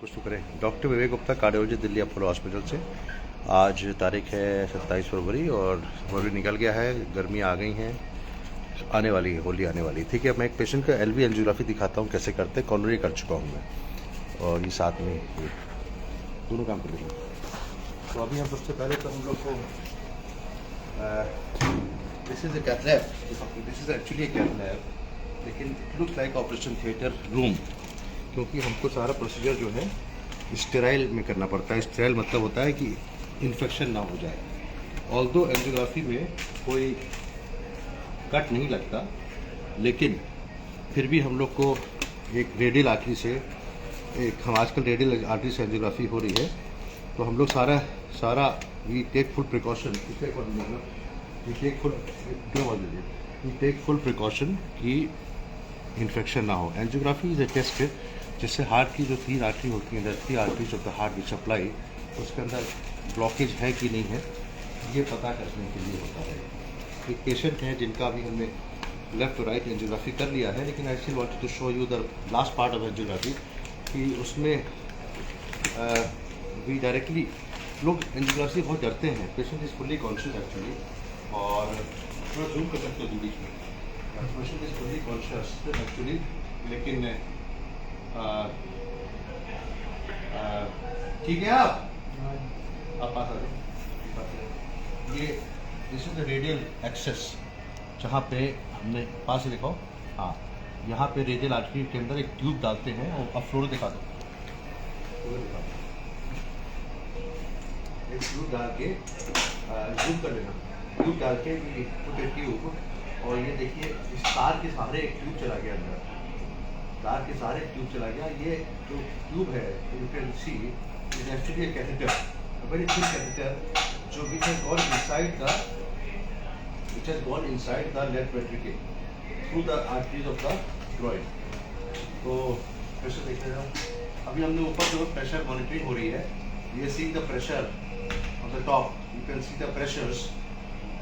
कुछ तो करें। Doctor Vivek Gupta, cardiology, Delhi Apollo hospital से। आज तारीख है 27 फरवरी और फरवरी निकल गया है, गर्मी आ गई हैं, आने वाली है, होली आने वाली। ठीक है, मैं एक पेशेंट का एलवी एंजियोग्राफी दिखाता हूँ कैसे करते हैं। कॉर्नरी कर चुका हूँ मैं, और ये साथ में दोनों काम कर लेंगे। तो अभी हम सबसे पहले तो हम लोग को this is a cath lab, this is actually a cath lab, लेकिन it looks like operation theatre room, क्योंकि हमको सारा प्रोसीजर जो है स्टेराइल में करना पड़ता है। स्टेराइल मतलब होता है कि इन्फेक्शन ना हो जाए। ऑल्दो एंजियोग्राफी में कोई कट नहीं लगता, लेकिन फिर भी हम लोग को एक रेडियल आर्टरी से हम आजकल रेडियल आर्टरी से एंजियोग्राफी हो रही है, तो हम लोग सारा we take full precaution, we take full precaution कि इन्फेक्शन ना हो। एंजियोग्राफी इज ए टेस्ट जिससे हार्ट की जो 3 आर्टरी होती हैं, 3 arteries of the heart which supply, उसके अंदर ब्लॉकेज है कि नहीं है, ये पता करने के लिए होता है। एक पेशेंट है जिनका अभी हमने लेफ्ट टू राइट एंजियोग्राफी कर लिया है, लेकिन I still wanted to show you the last part of angiography कि उसमें वी डायरेक्टली लोग एंजियोग्राफी बहुत डरते हैं। Patient is fully conscious actually, और थोड़ा जूम कर सकते हो दूरी में। Patient is fully conscious actually, लेकिन ठीक है आप पास आ जाओ। ये this is the radial access, जहाँ पे हमने पास से देखो, हाँ, यहाँ पे रेडियल आर्टरी के अंदर एक ट्यूब डालते हैं। और अब फ्लोर दिखा दो, एक ट्यूब डाल के जूम कर लेना, ट्यूब डाल के ट्यूब, और ये देखिए इस तार के सहारे एक ट्यूब चला गया अंदर, तार के सहारे ट्यूब चला गया। ये जो ट्यूब है, you can see it actually a catheter, a very thin catheter, जो which has gone inside the left ventricle through the arteries of the groin। तो प्रेशर देख रहे हो, अभी हमने ऊपर जो प्रेशर मॉनिटरिंग हो रही है, ये see the pressure on the top, you can see the pressures,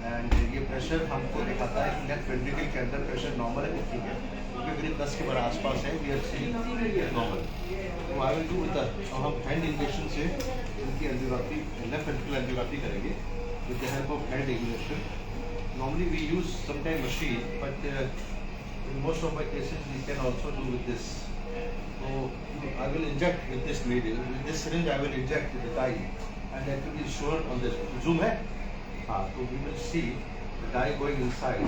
and ये प्रेशर हमको दिखाता है कि लेफ्ट वेंट्रिकल के अंदर प्रेशर नॉर्मल है, ठीक है, क्योंकि करीब 10 के बड़ा आसपास है, वी आर सीइंग नॉर्मल। तो I will do with the, हम हैंड इंजेक्शन से इनकी एंजियोग्राफी, लेफ्ट वेंट्रिकल एंजियोग्राफी करेंगे with the help of hand injection. Normally we use sometime machine, but in most of my cases we can also do with this. तो I will inject with this needle, with this syringe I will inject the dye, and that will be sure on this. Zoom है, हाँ, तो we will see the dye going inside.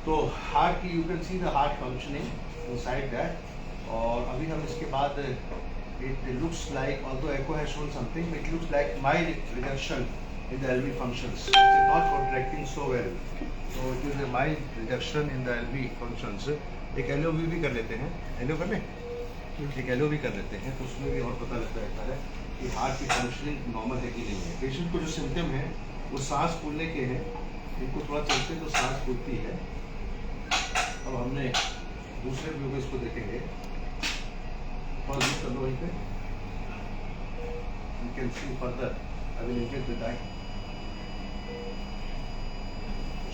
तो heart की you can see the heart functioning inside that. और अभी हम इसके बाद it looks like, although echo has shown something, it looks like mild reduction in the LV functions, it is not contracting so well, so it is a mild reduction in the LV functions। एक LOV भी कर लेते हैं, LO कर लें, एक LO भी कर लेते हैं, तो उसमें भी और पता लगता है कि हार्ट की फंक्शनिंग नॉर्मल है कि नहीं है। पेशेंट को जो सिम्टम है वो सांस फूलने के हैं, इनको थोड़ा चलते तो सांस फूलती है। अब हमने दूसरे व्यू में इसको देखेंगे, थोड़ा दूर कर लो वहीं पे, you can see further, I will inject the dye.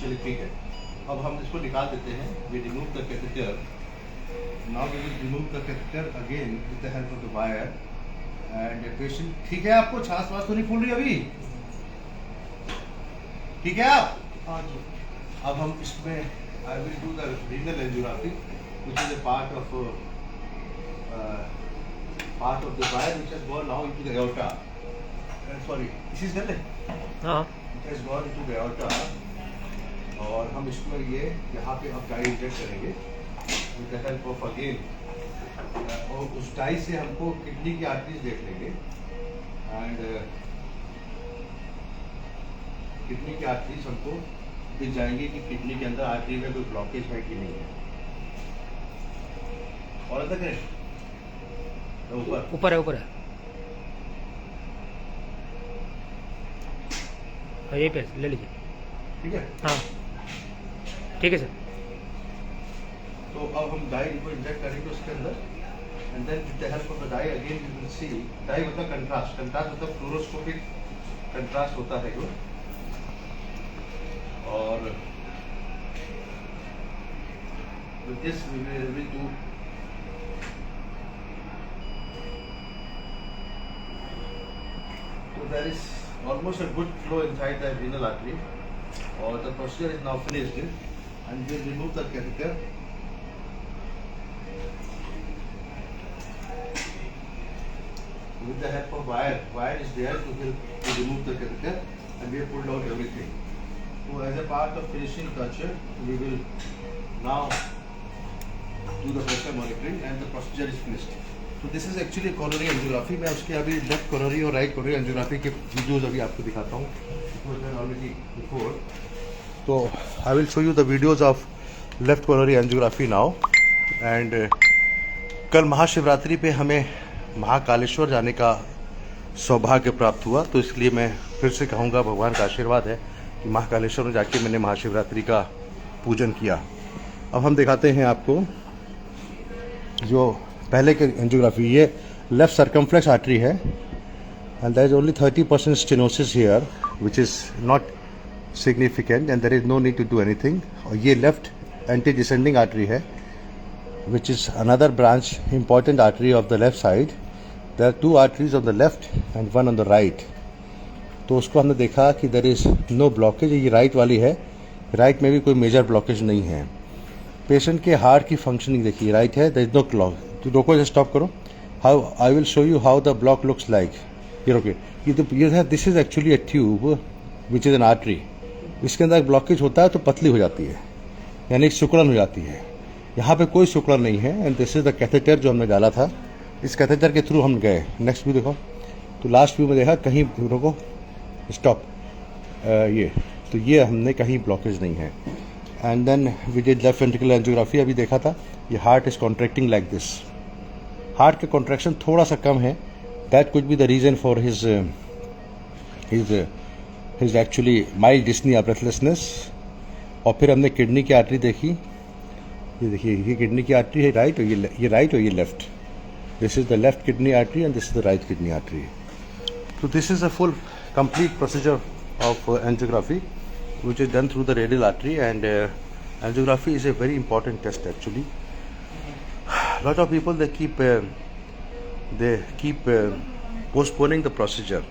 चलिए ठीक है, अब हम इसको निकाल देते हैं। We remove the catheter, now we will remove the catheter again with the help of the wire, and patient ठीक है। आपको सांस वास तो नहीं फूल रही अभी, ठीक है आप? हाँ जी। अब हम इसमें आई will do the renal angiography which is a part of the wire which has gone now into the aorta, sorry this is गले, हाँ, it has gone into the aorta. और हम इसमें ये यहाँ पे अब डाई इंजेक्ट करेंगे with the help of again, और उस डाई से हमको किडनी की आर्टरीज देख लेंगे, एंड किडनी की आर्टरीज हमको दिख जाएंगे कि किडनी के अंदर आर्टरी में कोई ब्लॉकेज है कि नहीं है। और अंदर करें, ऊपर ऊपर है, ऊपर है, हाँ, यही पे ले लीजिए, ठीक है, हाँ ठीक है सर। तो अब हम डाई को इंजेक्ट करेंगे उसके अंदर, and then with the help of the dye again you will see, dye मतलब कंट्रास्ट, कंट्रास्ट मतलब फ्लोरोस्कोपिक कंट्रास्ट होता है जो, और With this we will be able to so there is almost a good flow inside the renal artery. Or the procedure is now finished, and we'll remove the catheter. With the help of wire is there to remove the catheter, and we have pulled out everything. So as a part of finishing touch, we will now do the pressure monitoring, and the procedure is finished. So this is actually coronary angiography. मैं उसके अभी left coronary और right coronary angiography के videos अभी आपको दिखाता हूँ. It was done already before. So I will show you the videos of left coronary angiography now. And कल महाशिवरात्रि पे हमें महाकालेश्वर जाने का सौभाग्य प्राप्त हुआ, तो इसलिए मैं फिर से कहूँगा भगवान का आशीर्वाद है कि महाकालेश्वर में जाके मैंने महाशिवरात्रि का पूजन किया. अब हम दिखाते हैं आपको जो पहले के एंजियोग्राफी. ये लेफ्ट सर्कमफ्लेक्स आर्टरी है, and there is only 30% stenosis here which is not significant and there is no need to do anything. और ये लेफ्ट एंटी डिसेंडिंग आर्टरी है which is another branch important artery of the left side. There are two arteries on the left and one on the right. तो उसको हमने देखा कि there is no blockage. ये right वाली है, right में भी कोई मेजर ब्लॉकेज नहीं है. पेशेंट के हार्ट की फंक्शनिंग देखिए, राइट है, there is no clot. तो रोको, इसे स्टॉप करो. How I will show you how the block looks like. ये रोके, ये है, this is actually a tube which is an artery. इसके अंदर ब्लॉकेज होता है तो पतली हो जाती है, यानी सिकुड़न हो जाती है. यहाँ पे कोई सिकुड़न नहीं है. And this is the catheter जो हमने डाला था. इस कैथेटर के थ्रू हम गए. नेक्स्ट व्यू देखो, तो लास्ट व्यू में देखा कहीं, रोको, स्टॉप, ये तो ये हमने कहीं ब्लॉकेज नहीं है. And then we did left ventricular angiography. अभी देखा था ये heart is contracting like this. Heart का कॉन्ट्रैक्शन थोड़ा सा कम है. That could be the reason for his actually mild dyspnoea, breathlessness. और फिर हमने किडनी की आर्टरी देखी. ये देखिए, ये किडनी की आर्टरी है राइट, और ये राइट और ये left. This is the left kidney artery and this is the right kidney artery. तो this is a full complete procedure of angiography which is done through the radial artery. And angiography is a very important test actually. Lot of people they keep postponing the procedure,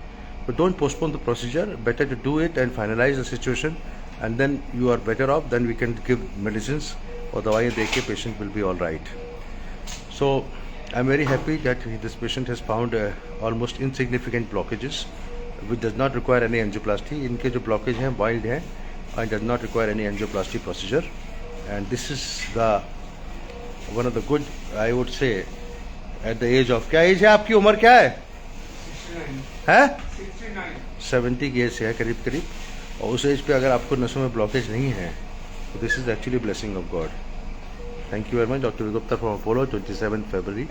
but don't postpone the procedure. Better to do it and finalize the situation, and then you are better off. Then we can give medicines or दवाइयाँ दे के patient will be all right. So I'm very happy that this patient has found almost insignificant blockages which does not require any angioplasty. इनके जो blockage हैं wild हैं and does not require any angioplasty procedure. And this is the one of the good, I would say, at the age of, क्या as है आपकी, उम्र क्या है? 70 की एज है करीब करीब. और उस एज पे अगर आपको नसों में ब्लॉकेज नहीं है तो this is actually blessing of God. Thank you very much. Doctor Gupta from Apollo, 27 February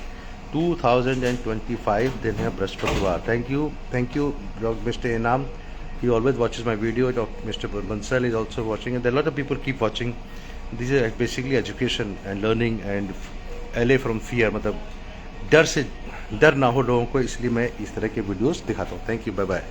2025, दिन है बृहस्पतिवार. Thank you Mr. Enam. He always watches my video. Mr. Bansal is also watching, and there are a lot of people keep watching. This is basically education and learning and allay from fear. मतलब डर ना हो लोगों को, इसलिए मैं इस तरह के वीडियोस दिखाता हूँ. Thank you, bye bye.